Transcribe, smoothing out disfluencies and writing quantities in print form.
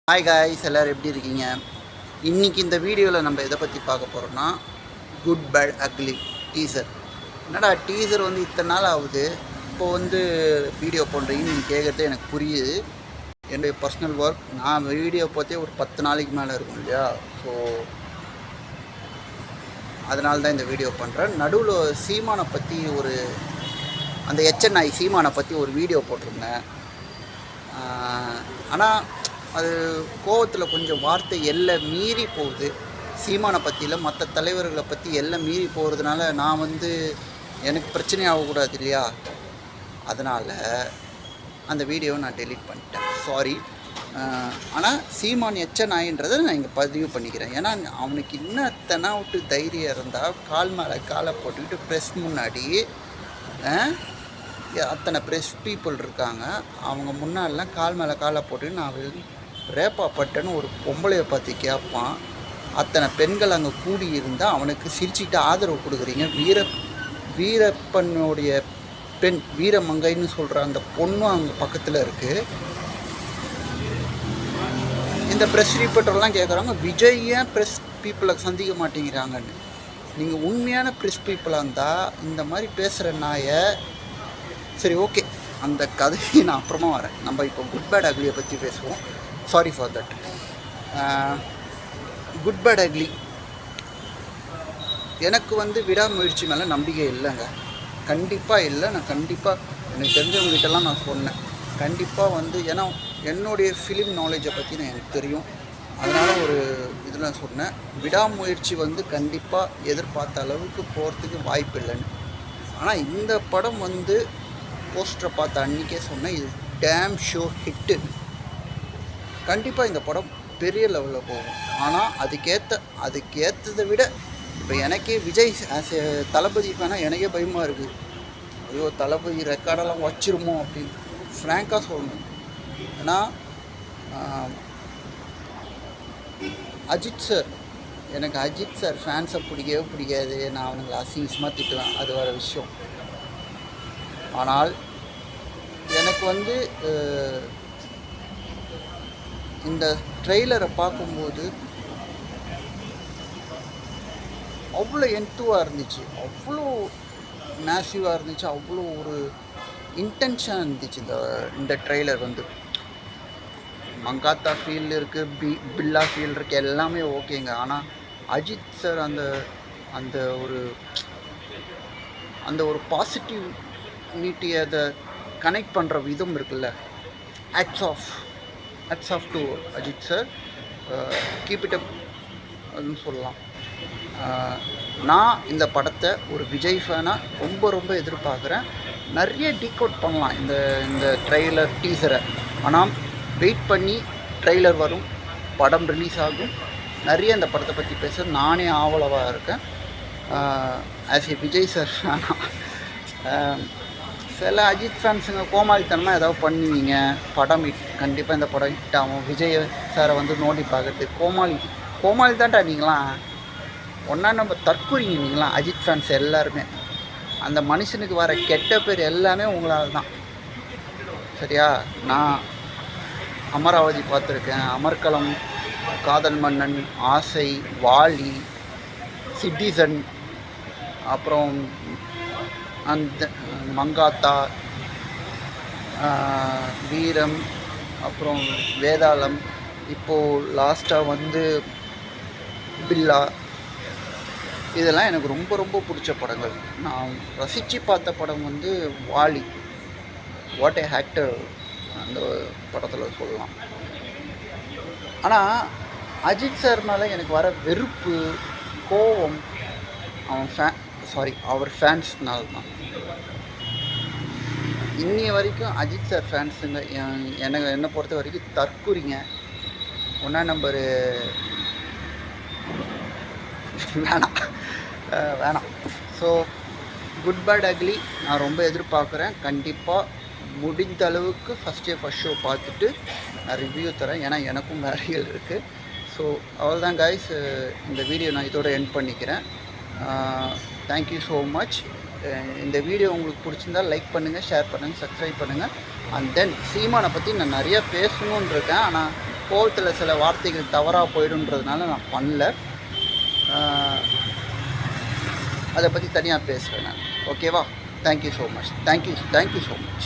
Hi guys, எல்லோரும் எப்படி இருக்கீங்க? இன்றைக்கி இந்த வீடியோவில் நம்ம எதை பற்றி பார்க்க போகிறோம்னா, குட் பேட் அக்லி டீசர். என்னடா டீசர் வந்து இத்தனை நாள் ஆகுது, இப்போது வீடியோ பண்ணுறீங்கன்னு நீங்கள் கேட்குறது எனக்கு புரியுது. என்னுடைய பர்சனல் ஒர்க், நான் வீடியோ பார்த்தே ஒரு 10 நாளைக்கு மேலே இருக்கும் இல்லையா? ஸோ அதனால தான் இந்த வீடியோ பண்ணுறேன். நடுவில் சீமானை பற்றி அந்த HNI சீமானை பற்றி ஒரு வீடியோ போட்டிருந்தேன். ஆனால் அது கோவத்தில் கொஞ்சம் வார்த்தை எல்லை மீறி போகுது. சீமானை பற்றியில் மற்ற தலைவர்களை பற்றி எல்லை மீறி போகிறதுனால நான் எனக்கு பிரச்சனை ஆகக்கூடாது இல்லையா? அதனால் அந்த வீடியோவை நான் டெலீட் பண்ணிட்டேன், சாரி. ஆனால் சீமான் HNIன்றதை நான் இங்கே பதிவு பண்ணிக்கிறேன். ஏன்னா அவனுக்கு இன்னும் தெனாவிட்டு தைரியம் இருந்தால் கால் மேலே காலை போட்டுக்கிட்டு ப்ரெஸ் முன்னாடி அத்தனை ப்ரெஸ் பீப்புள் இருக்காங்க, அவங்க முன்னாடிலாம் கால் மேலே காலை போட்டுக்கிட்டு நான் ரேப்பா பட்டேன்னு ஒரு பொம்பளையை பார்த்து கேட்பான். அத்தனை பெண்கள் அங்கே கூடி இருந்தால் அவனுக்கு சிரிச்சுக்கிட்டு ஆதரவு கொடுக்குறீங்க. வீரப்பனுடைய பெண் வீரமங்கைன்னு சொல்கிற அந்த பொண்ணும் அங்கே பக்கத்தில் இருக்குது. இந்த ப்ரெஸ் ரிப்போர்ட்டர்லாம் கேட்குறாங்க, விஜய் ஏன் ப்ரெஸ் பீப்புளை சந்திக்க மாட்டேங்கிறாங்கன்னு. நீங்கள் உண்மையான ப்ரெஸ் பீப்புளாக இருந்தால் இந்த மாதிரி பேசுகிற நாயை சரி, ஓகே, அந்த கதையை நான் அப்புறமா வரேன். நம்ம இப்போ குட் பேட் அக்லியை பற்றி பேசுவோம். Sorry for that. Good bad ugly எனக்கு விடாமுயற்சி மேலே நம்பிக்கை இல்லைங்க, கண்டிப்பாக இல்லை. நான் கண்டிப்பாக எனக்கு தெரிஞ்சவங்ககிட்டலாம் நான் சொன்னேன், கண்டிப்பாக ஏன்னா என்னுடைய ஃபிலிம் நாலேஜை பற்றி எனக்கு தெரியும். அதனால் ஒரு இதில் சொன்னேன், விடாமுயற்சி கண்டிப்பாக எதிர்பார்த்த அளவுக்கு போகிறதுக்கு வாய்ப்பு இல்லைன்னு. ஆனால் இந்த படம் போஸ்டரை பார்த்த அன்றைக்கே சொன்னேன், இது டேம் ஷோ ஹிட்டு. கண்டிப்பாக இந்த படம் பெரிய லெவலில் போகும். ஆனால் அதுக்கேற்றதை விட இப்போ எனக்கே விஜய் தளபதி ஃபேனாக எனக்கே பயமாக இருக்குது. ஐயோ, தளபதி ரெக்கார்டெல்லாம் வச்சிருமோ அப்படின்னு ஃப்ராங்காக சொல்லணும். ஏன்னா அஜித் சார், எனக்கு அஜித் சார் ஃபேன்ஸை பிடிக்கவே பிடிக்காது. நான் அவனுங்களை அசிங்கமாக திட்டுவேன், அது வேறு விஷயம். ஆனால் எனக்கு இந்த ட்ரெய்லரை பார்க்கும்போது அவ்வளோ என்த்துவாக இருந்துச்சு, அவ்வளோ மேசிவாக இருந்துச்சு, அவ்வளோ ஒரு இன்டென்ஷனாக இருந்துச்சு. இந்த ட்ரெய்லர் மங்காத்தா ஃபீல் இருக்குது, பில்லா ஃபீல் இருக்குது, எல்லாமே ஓகேங்க. ஆனால் அஜித் சார் அந்த ஒரு பாசிட்டிவ் நீட்டி அதை கனெக்ட் பண்ணுற விதம் இருக்குல்ல, hats off to Ajith sir. Keep it up அப்படின்னு சொல்லலாம். நான் இந்த படத்தை ஒரு விஜய் ஃபேனாக ரொம்ப எதிர்பார்க்குறேன். நிறைய டீகோட் பண்ணலாம் இந்த ட்ரெய்லர் டீசரை. ஆனால் வெயிட் பண்ணி ட்ரெய்லர் வரும், படம் ரிலீஸ் ஆகும், நிறைய இந்த படத்தை பற்றி பேச நானே ஆவலவாக இருக்கேன். ஆஸ் ஏ விஜய் சார் ஃபேனாக. சில அஜித் ஃபேன்ஸுங்க கோமாளித்தனமாக ஏதாவது பண்ணுவீங்க, படம் கண்டிப்பாக இந்த படம் ஹிட் ஆகும். விஜய் சாரை நோண்டி பார்க்குறது கோமாளி தான்டா நீங்களாம். ஒன்றா நம்ம தற்கூறிங்க நீங்களாம், அஜித் ஃபேன்ஸ் எல்லாருமே. அந்த மனுஷனுக்கு வர கெட்ட பேர் எல்லாமே உங்களால் தான், சரியா? நான் அமராவதி பார்த்துருக்கேன், அமர்கலம், காதல் மன்னன், ஆசை, வாலி, சிட்டிசன், அப்புறம் அந்த மங்காத்தா, வீரம், அப்புறம் வேதாளம், இப்போது லாஸ்ட்டாக பில்லா. இதெல்லாம் எனக்கு ரொம்ப பிடிச்ச படங்கள். நான் ரசித்து பார்த்த படம் வாலி. வாட் ஏ ஆக்டர் அந்த படத்தில் சொல்லலாம். ஆனால் அஜித் சார் மேலே எனக்கு வர வெறுப்பு, கோபம் அவர் ஃபேன்ஸ்னால தான். இன்னைய வரைக்கும் அஜித் சார் ஃபேன்ஸுங்க என்னை பொறுத்த வரைக்கும் தற்கூறிங்க. ஒன்றா நம்பர் வேணாம். ஸோ குட் பேட் அக்லி நான் ரொம்ப எதிர்பார்க்குறேன். கண்டிப்பாக முடிந்த அளவுக்கு ஃபஸ்ட் ஷோ பார்த்துட்டு நான் ரிவ்யூ தரேன், ஏன்னா எனக்கும் வேலைகள் இருக்குது. ஸோ அவ்வளோதான் காய்ஸ், இந்த வீடியோ நான் இதோட எண்ட் பண்ணிக்கிறேன். Thank you so much. இந்த வீடியோ உங்களுக்கு பிடிச்சிருந்தால் லைக் பண்ணுங்கள், ஷேர் பண்ணுங்கள், சப்ஸ்கிரைப் பண்ணுங்கள். அண்ட் தென் சீமானை பற்றி நான் நிறையா பேசணுன்னு இருக்கேன். ஆனால் கோவத்தில் சில வார்த்தைகள் தவறாக போயிடுன்றதுனால நான் பண்ணல. அதை பற்றி தனியாக பேசுகிறேன் நான். ஓகேவா? Thank you so much. Thank you so much.